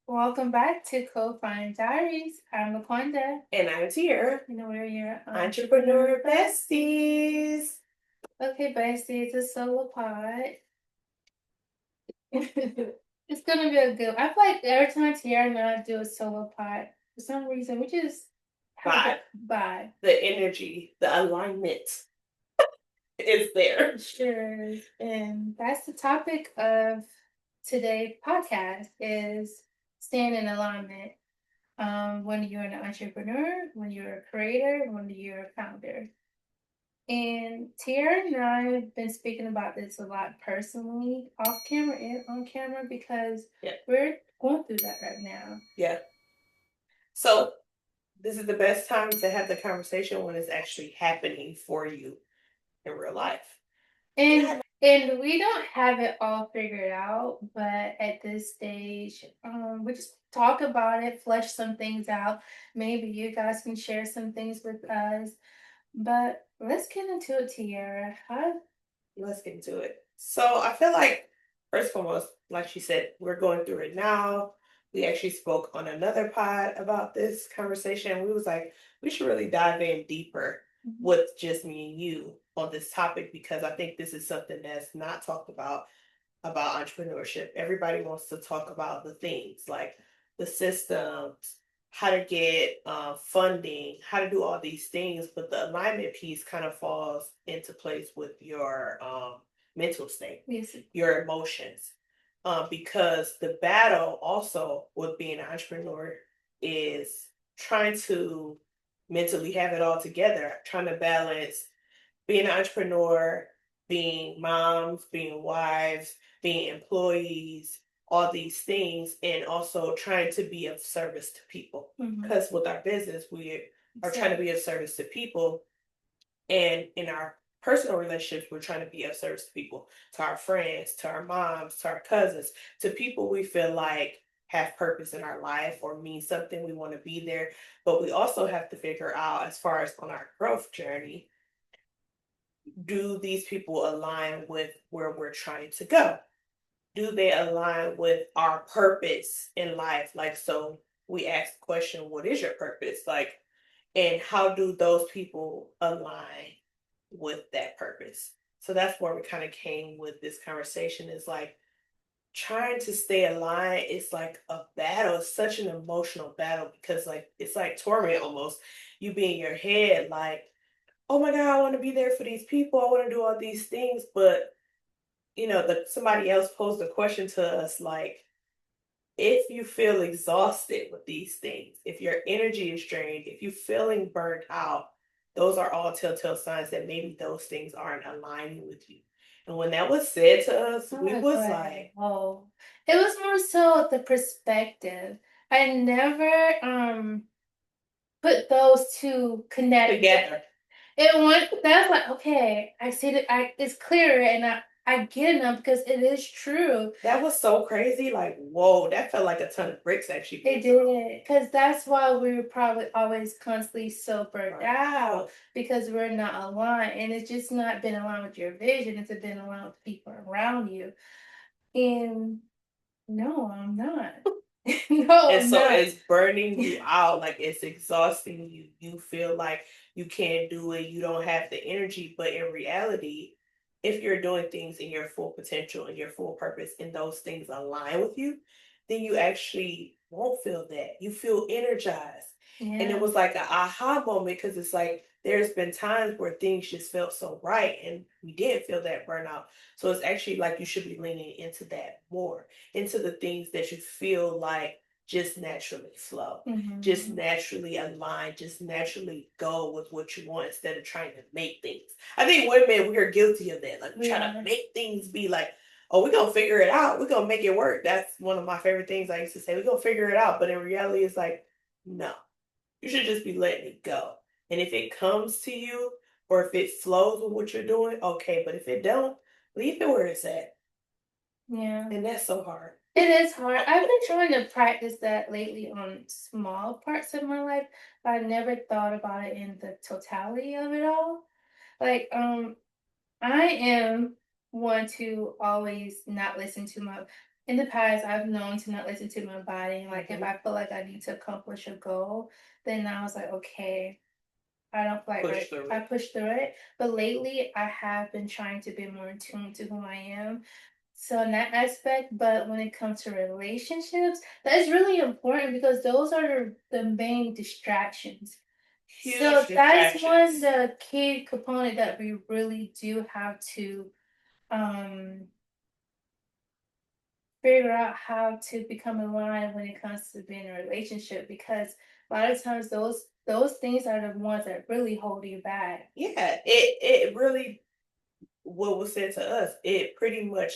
Welcome back to Co-Founder Diaries. I'm Laquanda. And I'm Tiera, And we're your entrepreneur besties. Okay, Besties, it's a solo pod. It's gonna be a good. I feel like every time Tiara and I do a solo pod, for some reason we just have a Vibe, good vibe. the energy, the alignment is there. Sure. And that's the topic of today's podcast: is staying in alignment. When you're an entrepreneur, when you're a creator, when you're a founder. And Tiara and I have been speaking about this a lot personally, off camera and on camera, because Yeah. we're going through that right now. Yeah. So this is the best time to have the conversation when it's actually happening for you in real life. And we don't have it all figured out, but at this stage, we just talk about it, flesh some things out. Maybe you guys can share some things with us. But let's get into it, Tiara. Let's get into it. So I feel like, first and foremost, like she said, we're going through it now. We actually spoke on another pod about this conversation. We was like, we should really dive in deeper with just me and you on this topic because I think this is something that's not talked about entrepreneurship. Everybody wants to talk about the things like the systems, how to get funding, how to do all these things, but the alignment piece kind of falls into place with your mental state, Yes. your emotions. Because the battle also with being an entrepreneur is trying to mentally have it all together, trying to balance being an entrepreneur, being moms, being wives, being employees, all these things, and also trying to be of service to people. Because with our business, we are trying to be of service to people, and in our personal relationships, we're trying to be of service to people, to our friends, to our moms, to our cousins, to people we feel like have purpose in our life or mean something. We want to be there, but we also have to figure out, as far as on our growth journey, do these people align with where we're trying to go? Do they align with our purpose in life? Like, so we ask the question, what is your purpose? Like, and how do those people align with that purpose? So that's where we kind of came with this conversation is like trying to stay aligned. It's like a battle. It's such an emotional battle because like, it's like torment almost. You be in your head like, oh my God, I want to be there for these people. I want to do all these things. But, somebody else posed a question to us like, if you feel exhausted with these things, if your energy is drained, if you're feeling burnt out, those are all telltale signs that maybe those things aren't aligning with you. And when that was said to us, we was like, oh, it was more so the perspective. I never put those two connect together. It went that's like, okay, I see that it's clearer and I get it now because it is true. That was so crazy. Like, whoa, that felt like a ton of bricks actually. It did. Because that's why we were probably always constantly so burnt out because we're not aligned. And it's just not been aligned with your vision, it's been aligned with people around you. And no, I'm not. No, And I'm so not. it's burning you out, like it's exhausting you. You feel like you can't do it, you don't have the energy. But in reality, if you're doing things in your full potential and your full purpose, and those things align with you, then you actually won't feel that. You feel energized. And it was like an aha moment because it's like there's been times where things just felt so right and we didn't feel that burnout. So it's actually like you should be leaning into that more, into the things that you feel like just naturally flow, just naturally align, just naturally go with what you want instead of trying to make things. I think women, we are guilty of that. Like we try to make things be like, oh, we're gonna figure it out. We're gonna make it work. That's one of my favorite things I used to say. We're gonna figure it out. But in reality, it's like, no. You should just be letting it go. And if it comes to you or if it flows with what you're doing, okay. But if it don't, leave it where it's at. Yeah. And that's so hard. It is hard. I've been trying to practice that lately on small parts of my life, but I never thought about it in the totality of it all. Like, I am one to always not listen to my in the past, I've known to not listen to my body. Like if I feel like I need to accomplish a goal, then I was like, okay, I don't feel like I push through it. But lately, I have been trying to be more in tune to who I am. So in that aspect, but when it comes to relationships, that's really important because those are the main distractions. Huge So that's one distractions. the key component that we really do have to um figure out how to become aligned when it comes to being in a relationship because a lot of times those things are the ones that really hold you back. Yeah, it really, what was said to us, it pretty much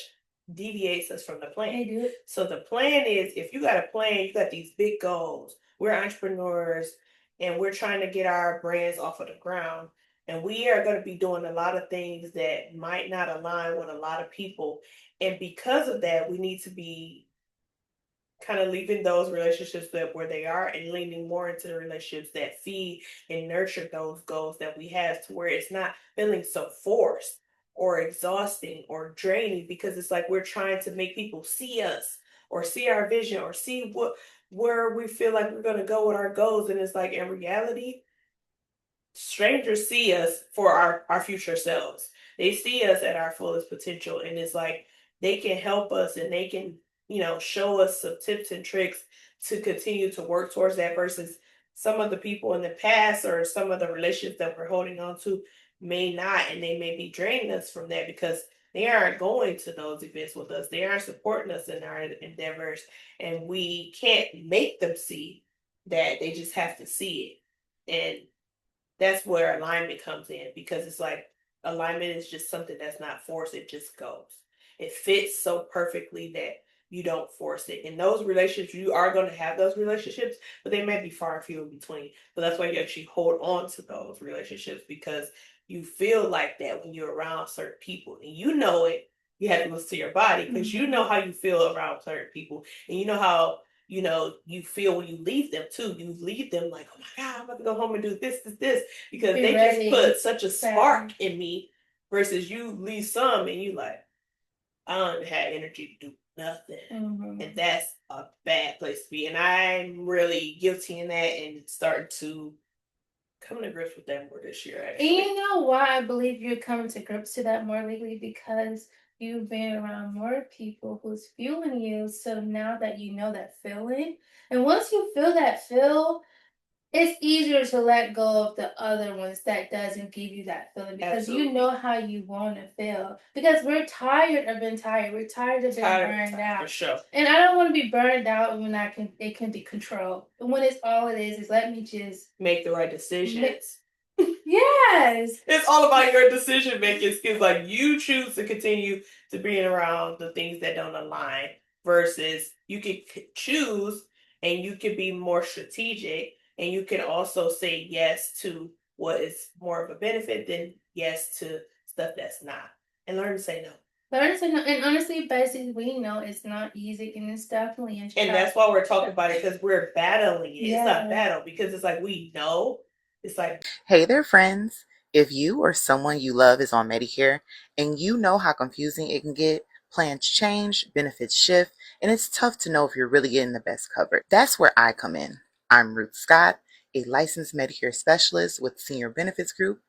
deviates us from the plan. They do. So the plan is, if you got a plan, you got these big goals. We're entrepreneurs and we're trying to get our brands off of the ground. And we are going to be doing a lot of things that might not align with a lot of people. And because of that, we need to be kind of leaving those relationships that where they are and leaning more into the relationships that feed and nurture those goals that we have, to where it's not feeling so forced or exhausting or draining, because it's like we're trying to make people see us or see our vision or see what where we feel like we're going to go with our goals. And it's like, in reality, strangers see us for our future selves. They see us at our fullest potential, and it's like they can help us and they can, show us some tips and tricks to continue to work towards that, versus some of the people in the past or some of the relationships that we're holding on to may not, and they may be draining us from that because they aren't going to those events with us. They aren't supporting us in our endeavors, and we can't make them see that. They just have to see it. And that's where alignment comes in, because it's like alignment is just something that's not forced, it just goes. It fits so perfectly that you don't force it. In those relationships, you are going to have those relationships, but they may be far and few in between. But that's why you actually hold on to those relationships, because you feel like that when you're around certain people, and you know it. You have to listen to your body, because you know how you feel around certain people, and you know how you feel when you leave them too. You leave them like, oh my God, I'm about to go home and do this, because Be they just ready. put such a spark in me, versus you leave some and you like, I don't have energy to do nothing. And that's a bad place to be. And I'm really guilty in that and starting to come to grips with that more this year, And actually. you know why I believe you're coming to grips to that more lately? Because you've been around more people who's fueling you. So now that you know that feeling, and once you feel that feel, it's easier to let go of the other ones that doesn't give you that feeling because you know how you want to feel. Because we're tired of being tired. We're tired of being burned out. For sure. And I don't want to be burned out when it can be controlled. When it's all it is let me just make the right decisions. Yes. It's all about your decision making skills. Like, you choose to continue to being around the things that don't align, versus you can choose and you can be more strategic, and you can also say yes to what is more of a benefit than yes to stuff that's not, and learn to say no. And honestly, Bessie, we know it's not easy and it's definitely a And that's why we're talking about it, because we're battling it. Yeah. It's not battle, because it's like we know. It's like, hey there, friends. If you or someone you love is on Medicare and you know how confusing it can get, plans change, benefits shift, and it's tough to know if you're really getting the best coverage, that's where I come in. I'm Ruth Scott, a licensed Medicare specialist with Senior Benefits Group.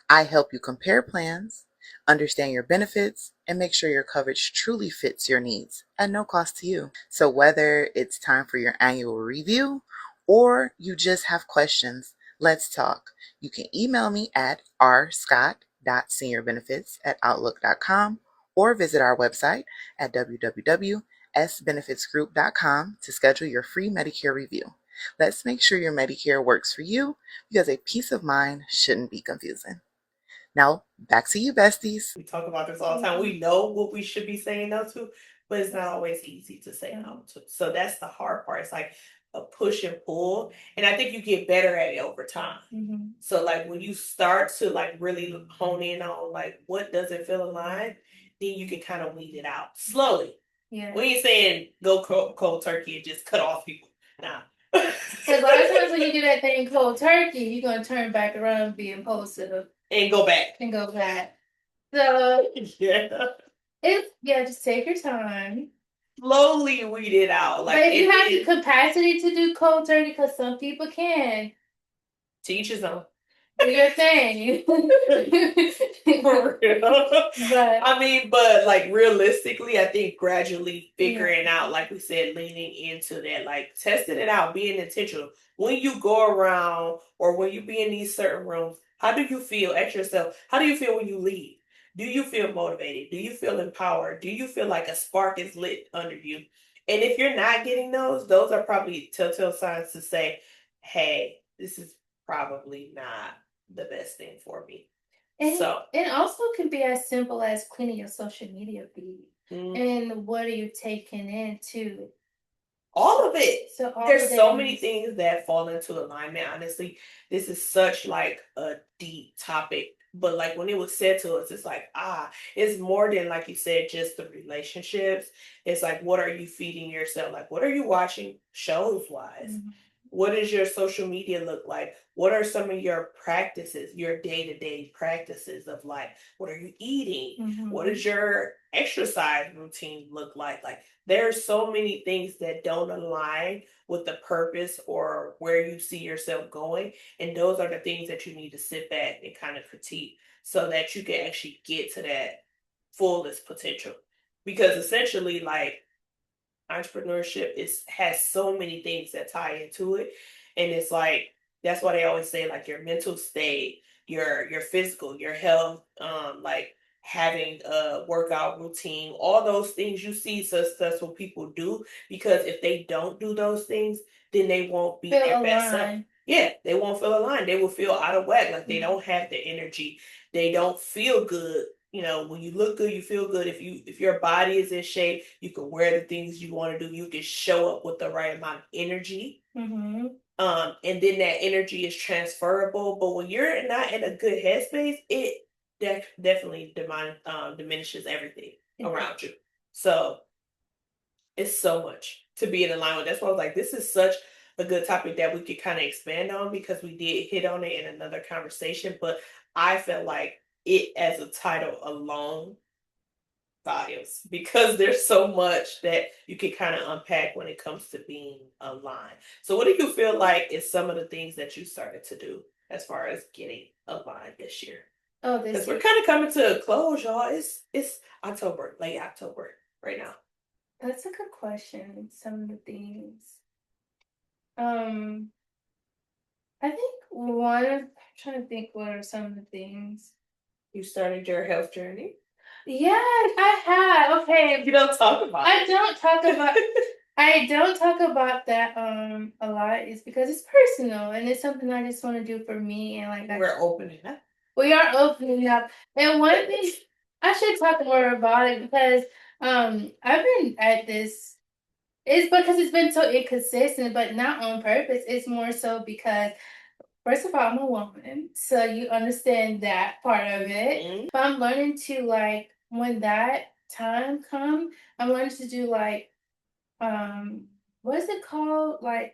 I help you compare plans, understand your benefits, and make sure your coverage truly fits your needs at no cost to you. So whether it's time for your annual review or you just have questions, let's talk. You can email me at rscott.seniorbenefits@outlook.com or visit our website at www.sbenefitsgroup.com to schedule your free Medicare review. Let's make sure your Medicare works for you, because a peace of mind shouldn't be confusing. Now, back to you, besties. We talk about this all the time. We know what we should be saying no to, but it's not always easy to say no to. So that's the hard part. It's like a push and pull. And I think you get better at it over time. So like when you start to like really hone in on like what doesn't feel aligned, then you can kind of weed it out slowly. Yeah. We ain't saying go cold turkey and just cut off people. Nah. Because a lot of times when you do that thing cold turkey, you're gonna turn back around and be impulsive. And go back. So yeah. just take your time. slowly weed it out. Like, but if you have the capacity to do cold turkey, because some people can, teach his own. do your thing. For real. But I mean, but like realistically, I think gradually figuring out, like we said, leaning into that, like testing it out, being intentional. When you go around or when you be in these certain rooms, how do you feel? Ask yourself, how do you feel when you leave? Do you feel motivated? Do you feel empowered? Do you feel like a spark is lit under you? And if you're not getting those are probably telltale signs to say, hey, this is probably not the best thing for me. and So it also can be as simple as cleaning your social media feed. And what are you taking in too? All of it. So there's so many things that fall into alignment. Honestly, this is such like a deep topic. But like when it was said to us, it's like, it's more than, like you said, just the relationships. It's like, what are you feeding yourself? Like, what are you watching shows wise? What does your social media look like? What are some of your practices, your day-to-day practices of life? What are you eating? What does your exercise routine look like? Like, there are so many things that don't align with the purpose or where you see yourself going. And those are the things that you need to sit back and kind of critique so that you can actually get to that fullest potential. Because essentially, like, entrepreneurship has so many things that tie into it. And it's like, that's why they always say, like, your mental state, your physical, your health, like having a workout routine, all those things you see successful people do, because if they don't do those things, then they won't be their best self. Yeah, they won't feel aligned. They will feel out of whack, like they don't have the energy. They don't feel good. When you look good, you feel good. If your body is in shape, you can wear the things you want to do. You can show up with the right amount of energy. And then that energy is transferable. But when you're not in a good headspace, it definitely diminishes everything around you. So it's so much to be in alignment. That's why I was like, this is such a good topic that we could kind of expand on, because we did hit on it in another conversation. But I felt like it as a title alone volumes, because there's so much that you can kind of unpack when it comes to being aligned. So what do you feel like is some of the things that you started to do as far as getting aligned this year? Because we're kind of coming to a close, y'all. It's October, late October right now. That's a good question. Some of the things. I think I'm trying to think what are some of the things. You started your health journey? Yes, I have. Okay. You don't talk about I don't talk about that a lot. It's because it's personal and it's something I just want to do for me, and like we're opening up. We are opening up. And one thing I should talk more about it, because I've been at this. It's because it's been so inconsistent, but not on purpose. It's more so because, first of all, I'm a woman, so you understand that part of it. But I'm learning to, like, when that time comes, I'm learning to do like, what is it called? Like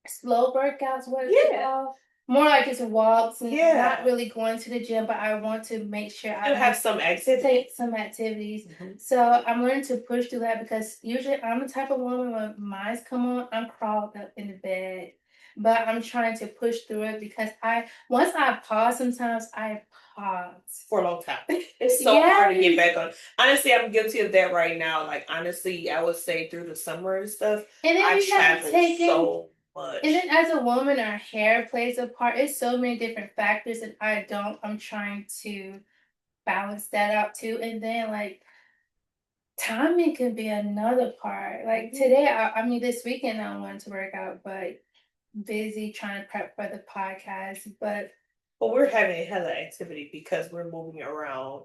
slow workouts. What is it called? More like just walks and not really going to the gym, but I want to make sure I have some activities. Take some activities. So I'm learning to push through that, because usually I'm the type of woman, when mine's come on, I'm crawled up in the bed. But I'm trying to push through it, because once I pause, sometimes I pause for a long time. It's so hard to get back on. Honestly, I'm guilty of that right now. Like, honestly, I would say through the summer and stuff, and then I travel so much. And then as a woman, our hair plays a part. It's so many different factors, and I'm trying to balance that out too. And then, like, timing can be another part. Like today, I mean, this weekend I wanted to work out, but busy trying to prep for the podcast. But we're having hella activity because we're moving around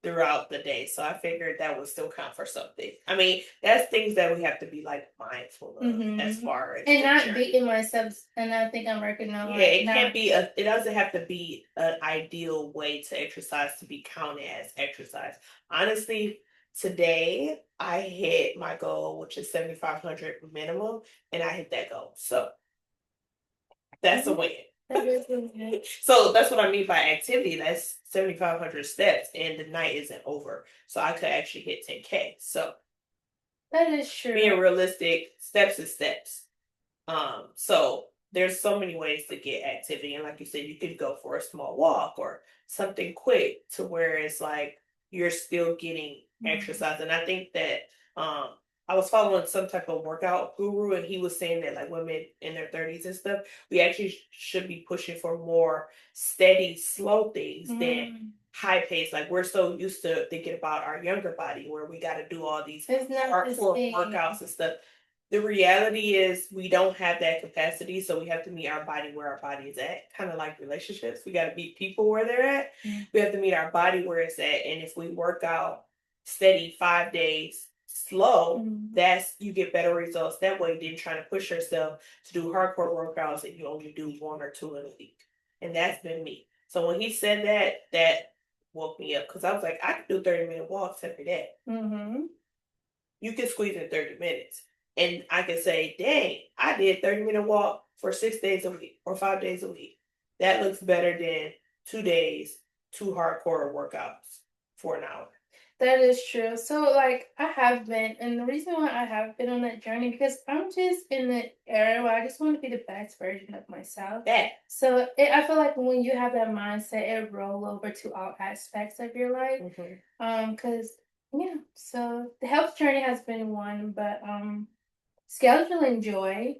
throughout the day. So I figured that would still count for something. I mean, that's things that we have to be like mindful of as far as and not beating myself. And I think I'm working on it can't be it doesn't have to be an ideal way to exercise to be counted as exercise. Honestly, today I hit my goal, which is 7,500 minimum, and I hit that goal. So that's a win. So that's what I mean by activity. That's 7,500 steps, and the night isn't over. So I could actually hit 10K. So That is true. Being realistic, steps is steps. So there's so many ways to get activity. And like you said, you could go for a small walk or something quick to where it's like you're still getting exercise. And I think that I was following some type of workout guru, and he was saying that like women in their 30s and stuff, we actually should be pushing for more steady, slow things than high pace. Like we're so used to thinking about our younger body where we got to do all these hardcore workouts and stuff. The reality is we don't have that capacity, so we have to meet our body where our body is at. Kind of like relationships, we got to meet people where they're at. We have to meet our body where it's at, and if we work out steady 5 days slow, that's you get better results that way than trying to push yourself to do hardcore workouts and you only do 1 or 2 in a week. And that's been me. So when he said that, that woke me up, because I was like, I can do 30-minute walks every day. You can squeeze in 30 minutes. And I can say, dang, I did 30-minute walk for 6 days a week or 5 days a week. That looks better than 2 days, 2 hardcore workouts for an hour. That is true. So, like, I have been, and the reason why I have been on that journey, because I'm just in the era where I just want to be the best version of myself. So, I feel like when you have that mindset, it roll over to all aspects of your life. Because, yeah, so the health journey has been one, but scheduling joy.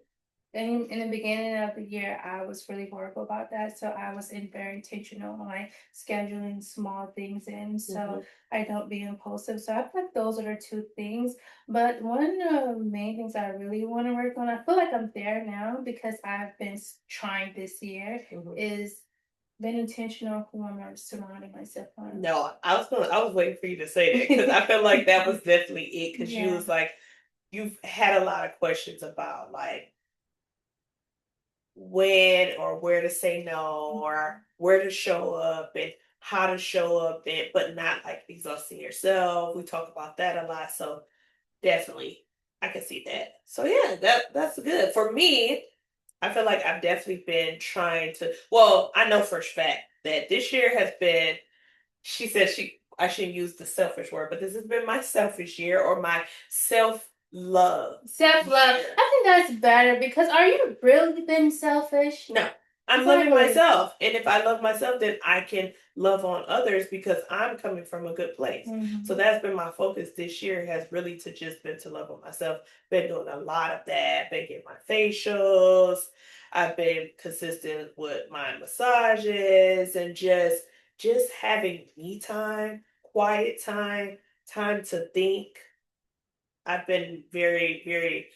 In the beginning of the year, I was really horrible about that. So I was very intentional on like scheduling small things in so I don't be impulsive. So I feel like those are the 2 things. But one of the main things I really want to work on, I feel like I'm there now because I've been trying this year, is been intentional who I'm surrounding myself on. No, I was waiting for you to say that because I feel like that was definitely it, because you was like, you've had a lot of questions about like when or where to say no or where to show up and how to show up, and but not like exhausting yourself. We talk about that a lot, so definitely I can see that. So yeah, that's good. For me, I feel like I've definitely been trying to, well, I know for a fact that this year has been, she said I shouldn't use the selfish word, but this has been my selfish year or my self-love. Self-love. I think that's better because are you really being selfish? No. I'm loving myself. And if I love myself, then I can love on others because I'm coming from a good place. So that's been my focus this year, has really to just been to love on myself. Been doing a lot of that. Been getting my facials. I've been consistent with my massages and just having me time, quiet time, time to think. I've been very, very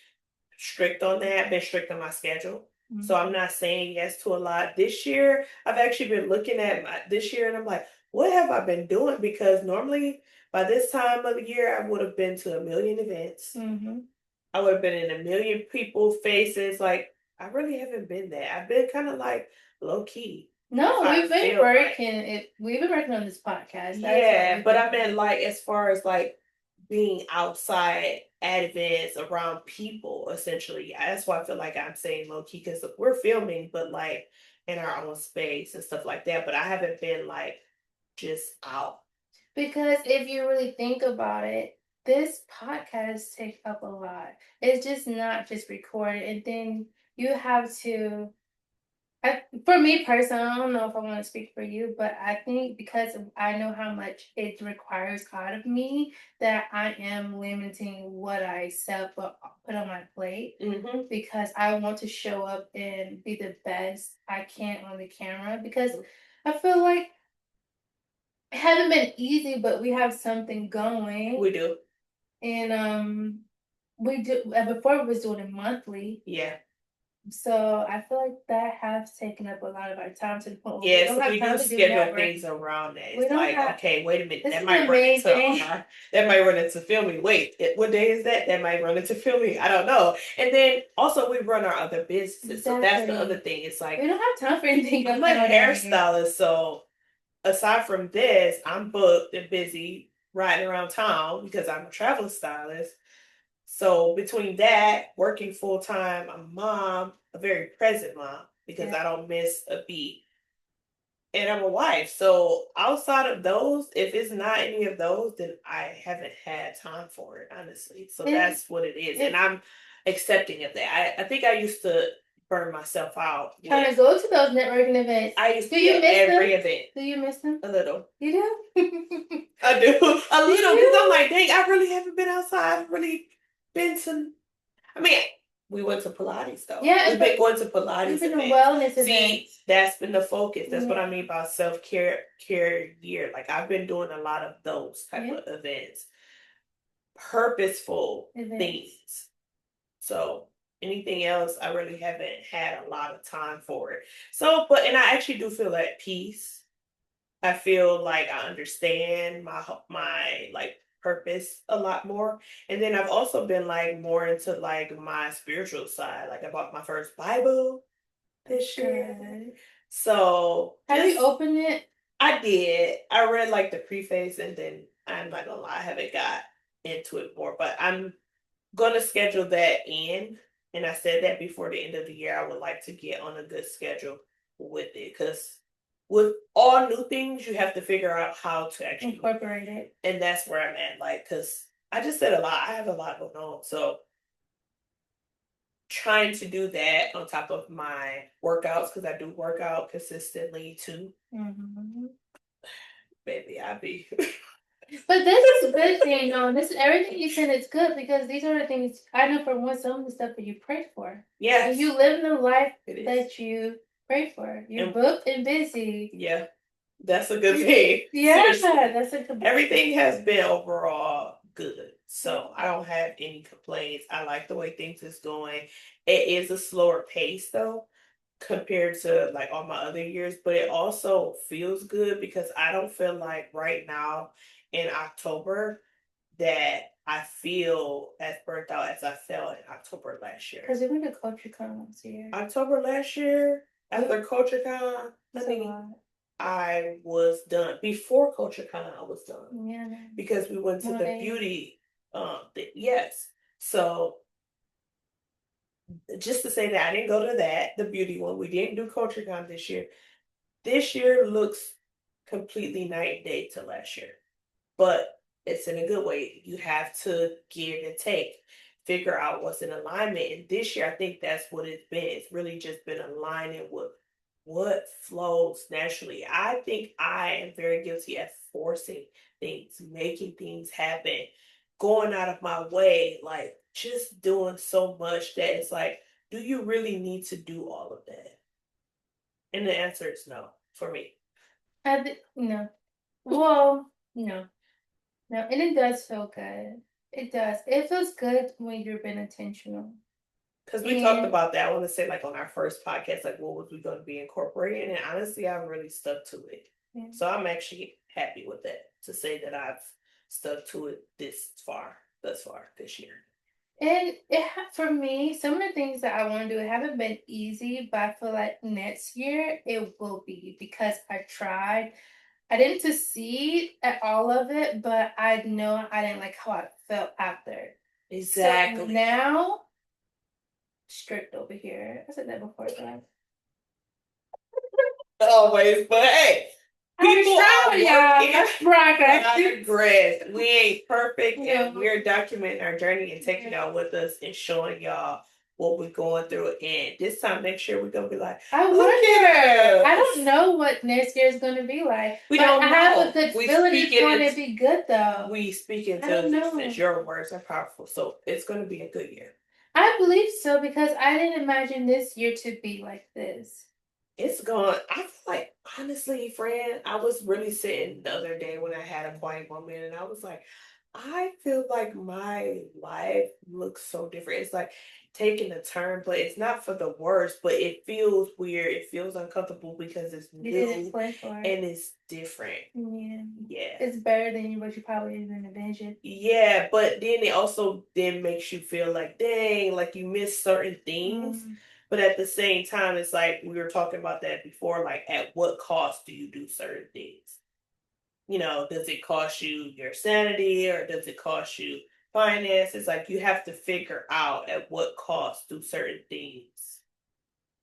strict on that. I've been strict on my schedule. So I'm not saying yes to a lot. This year, I've actually been looking at this year and I'm like, what have I been doing? Because normally by this time of the year, I would have been to a million events. I would have been in a million people's faces. Like, I really haven't been there. I've been kind of like low key. No, we've been working. We've been working on this podcast. Yeah, but I meant like as far as like being outside at events around people, essentially. That's why I feel like I'm saying low key, because we're filming, but like in our own space and stuff like that. But I haven't been like just out. Because if you really think about it, this podcast takes up a lot. It's just not just recorded, and then you have to. For me personally, I don't know if I want to speak for you, but I think because I know how much it requires out of me, that I am limiting what I put on my plate because I want to show up and be the best I can on the camera, because I feel like it hasn't been easy, but we have something going. We do. And we do, before we was doing it monthly. Yeah. So I feel like that has taken up a lot of our time to the point where we don't have time to schedule things around that. It's like, okay, wait a minute, that might run into filming. Wait, what day is that? That might run into filming. I don't know. And then also we run our other businesses, so that's the other thing. It's like we don't have time for anything. I'm a hairstylist, so aside from this, I'm booked and busy riding around town because I'm a travel stylist. So between that, working full time, I'm a mom, a very present mom, because I don't miss a beat. and I'm a wife. So outside of those, if it's not any of those, then I haven't had time for it, honestly. So that's what it is. And I'm accepting of that. I think I used to burn myself out. Trying to go to those networking events. I used to miss every them? event. Do you miss them? A little. You do? I do. A little, because I'm like, dang, I really haven't been outside. I've really been to, I mean, we went to Pilates though. Yeah, we've been going to Pilates. We've been to events. wellness events. See, that's been the focus. That's what I mean by self-care year. Like I've been doing a lot of those type of events, purposeful things. So anything else, I really haven't had a lot of time for it. So, and I actually do feel at peace. I feel like I understand my like purpose a lot more. And then I've also been like more into like my spiritual side. Like I bought my first Bible this year. So have you opened it? I did. I read like the preface, and then I'm not gonna lie, I haven't got into it more. But I'm gonna schedule that in. And I said that before the end of the year, I would like to get on a good schedule with it, because with all new things, you have to figure out how to actually incorporate it. And that's where I'm at. Like, because I just said a lot. I have a lot going on. So trying to do that on top of my workouts, because I do work out consistently too. Mm-hmm. Baby, I be. But this is a good thing, no. This everything you said is good, because these are the things I know for one. Some of the stuff that you prayed for. Yes. And you live in the life that you pray for. You're booked and busy. Yeah, that's a good thing. Yeah, that's a good. Everything has been overall good, so I don't have any complaints. I like the way things is going. It is a slower pace though, compared to like all my other years, but it also feels good because I don't feel like right now in October that I feel as burnt out as I felt in October last year. Because we went to CultureCon last year. October last year, after CultureCon, I was done. Before CultureCon, I was done. Yeah. Because we went to the beauty yes. So just to say that I didn't go to the beauty one. We didn't do CultureCon this year. This year looks completely night and day to last year. But it's in a good way. You have to give and take, figure out what's in alignment. And this year, I think that's what it's been. It's really just been aligning with what flows naturally. I think I am very guilty at forcing things, making things happen, going out of my way, like just doing so much that it's like, do you really need to do all of that? And the answer is no for me. No. Well, no. No, and it does feel good. It does. It feels good when you're being intentional. Because we talked about that. I want to say, like, on our first podcast, like, what was we going to be incorporating? And honestly, I've really stuck to it. Yeah. So I'm actually happy with that, to say that I've stuck to it thus far this year. And for me, some of the things that I want to do haven't been easy, but I feel like next year it will be, because I tried. I didn't succeed at all of it, but I know I didn't like how I felt after. Exactly. So now, strict over here. I said that before, guys. Always, but hey, people are working progress. We ain't perfect, and we're documenting our journey and taking y'all with us and showing y'all what we're going through. And this time next year, we're going to be like, I wonder. I don't know what next year is going to be like. We don't know. I have a good feeling it's going to be good, though. We speak into existence. Your words are powerful. So it's going to be a good year. I believe so, because I didn't imagine this year to be like this. It's gone. I feel like, honestly, friend, I was really sitting the other day when I had a quiet moment, and I was like, I feel like my life looks so different. It's like taking a turn, but it's not for the worst, but it feels weird. It feels uncomfortable because it's new and it's different. Yeah. It's better than what you probably even envisioned. Yeah, but then it also then makes you feel like, dang, like you miss certain things. But at the same time, it's like we were talking about that before, like at what cost do you do certain things? You know, does it cost you your sanity, or does it cost you finances? Like, you have to figure out at what cost do certain things,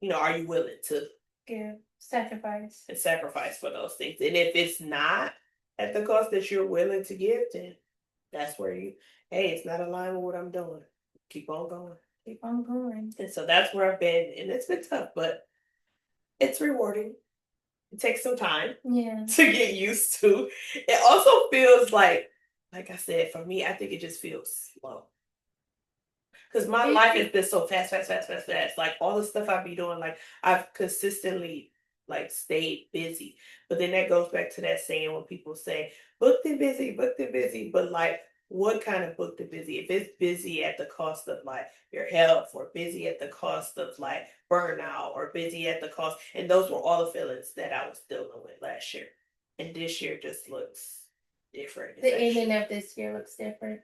you know, are you willing to give sacrifice and sacrifice for those things. And if it's not at the cost that you're willing to give, then that's where hey, it's not aligned with what I'm doing. Keep on going. keep on going. And so that's where I've been, and it's been tough, but it's rewarding. It takes some time to get used to. It also feels like I said, for me, I think it just feels slow. Because my life has been so fast. Like all the stuff I be doing, like I've consistently stayed busy. But then that goes back to that saying when people say booked and busy, booked and busy. But what kind of booked and busy? If it's busy at the cost of your health, or busy at the cost of burnout, or busy at the cost, and those were all the feelings that I was dealing with last year. And this year just looks different. The ending of this year looks different.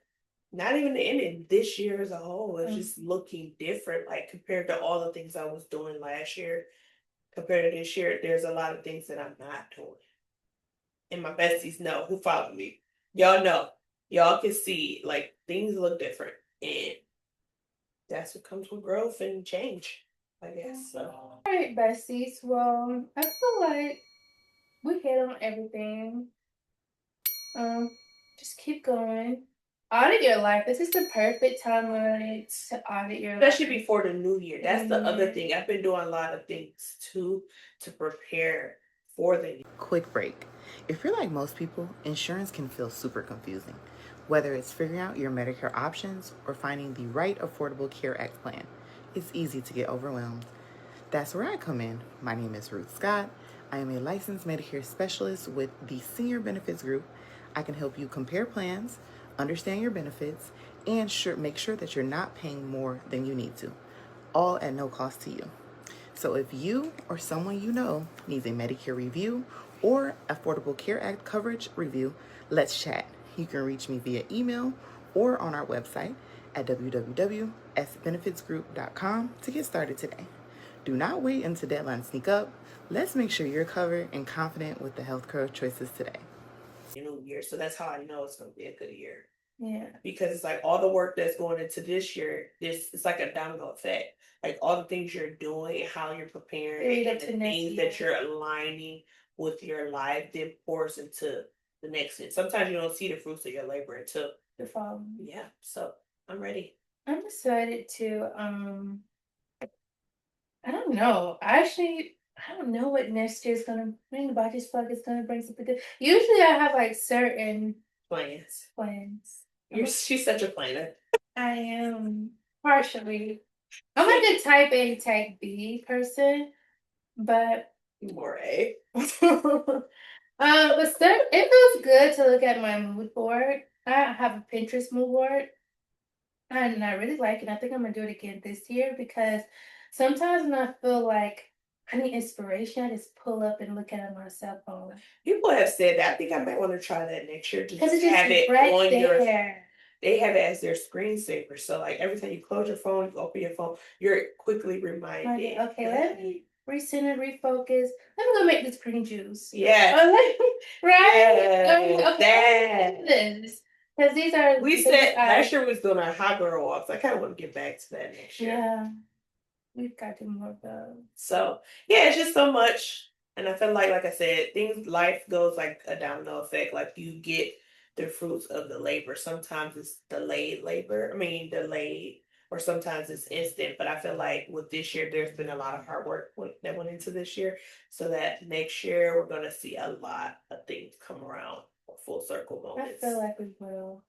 Not even the ending, this year as a whole is just looking different, compared to all the things I was doing last year. Compared to this year, there's a lot of things that I'm not doing. And my besties know, who follow me. Y'all know. Y'all can see, things look different. And that's what comes with growth and change, I guess. So. All right, besties. Well, I feel like we hit on everything. Just keep going. Audit your life. This is the perfect time to audit your life. Especially before the new year. That's the other thing. I've been doing a lot of things too to prepare for the new year. Quick break. If you're like most people, insurance can feel super confusing. Whether it's figuring out your Medicare options or finding the right Affordable Care Act plan, it's easy to get overwhelmed. That's where I come in. My name is Ruth Scott. I am a licensed Medicare specialist with the Senior Benefits Group. I can help you compare plans, understand your benefits, and make sure that you're not paying more than you need to, all at no cost to you. So if you or someone you know needs a Medicare review or Affordable Care Act coverage review, let's chat. You can reach me via email or on our website at www.sbenefitsgroup.com to get started today. Do not wait until deadlines sneak up. Let's make sure you're covered and confident with the healthcare choices today. New year, so that's how I know it's going to be a good year. Yeah. Because it's all the work that's going into this year, it's like a domino effect. All the things you're doing, how you're preparing, and the things that you're aligning with your life, then pours into the next year. Sometimes you don't see the fruits of your labor until the fall. Yeah, so I'm ready. I'm excited to I don't know. Actually, I don't know what next year's gonna bring, but I just feel like it's gonna bring something good. Usually I have certain plans. She's such a planner. I am partially. I'm like a type A, type B person, but more A. but still, it feels good to look at my mood board. I have a Pinterest mood board, and I really like it. I think I'm gonna do it again this year because sometimes when I feel like I need inspiration, I just pull up and look at it on my cell phone. People have said that. I think I might want to try that next year. Because it's just have it right on there. They have it as their screensaver. So every time you close your phone, you open your phone, you're quickly reminded. Okay, let me recenter, refocus. Let me go make this green juice. Yeah. Right? Yeah. Okay. This. Because these are. We said last year we was doing our hot girl walks. I kind of want to get back to that next year. Yeah. We've got to do more of those. So yeah, it's just so much. And I feel like I said, life goes like a domino effect. You get the fruits of the labor. Sometimes it's delayed, or sometimes it's instant. But I feel like with this year, there's been a lot of hard work that went into this year. So that next year, we're going to see a lot of things come around, full circle moments. I feel like we will.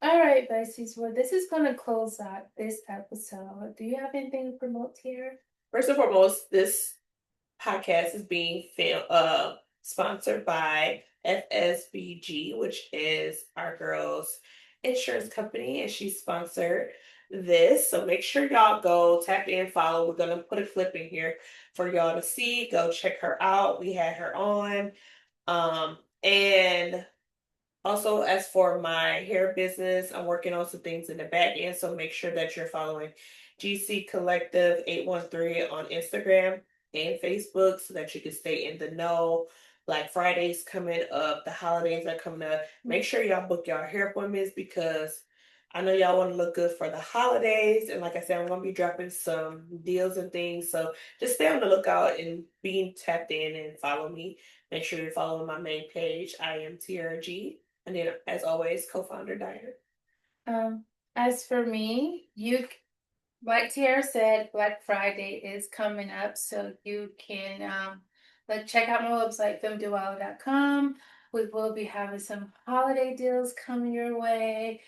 All right, besties. Well, this is going to close out this episode. Do you have anything to promote here? First and foremost, this podcast is being sponsored by FSBG, which is our girl's insurance company, and she sponsored this. So make sure y'all go tap in, follow. We're gonna put a clip in here for y'all to see. Go check her out. We had her on. And also, as for my hair business, I'm working on some things in the back end. So make sure that you're following GC Collective 813 on Instagram and Facebook so that you can stay in the know. Black Friday's coming up, the holidays are coming up. Make sure y'all book y'all hair appointments because I know y'all want to look good for the holidays, and like I said, I'm going to be dropping some deals and things. So just stay on the lookout and be tapped in and follow me. Make sure you're following my main page. I am Tiera G, and then as always, Co-Founder Diaries. As for me, like Tiara said, Black Friday is coming up, so you can check out my website, filmduality.com. We will be having some holiday deals coming your way.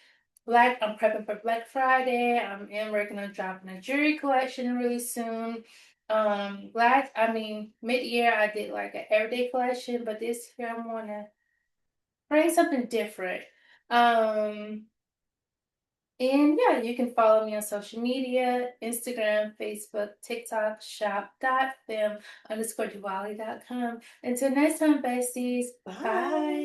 I'm prepping for Black Friday. I am working on dropping a jewelry collection really soon. Mid-year I did like an everyday collection, but this year I want to bring something different. And yeah, you can follow me on social media, Instagram, Facebook, TikTok, shop.film_Diwali.com. Until next time, besties. Bye.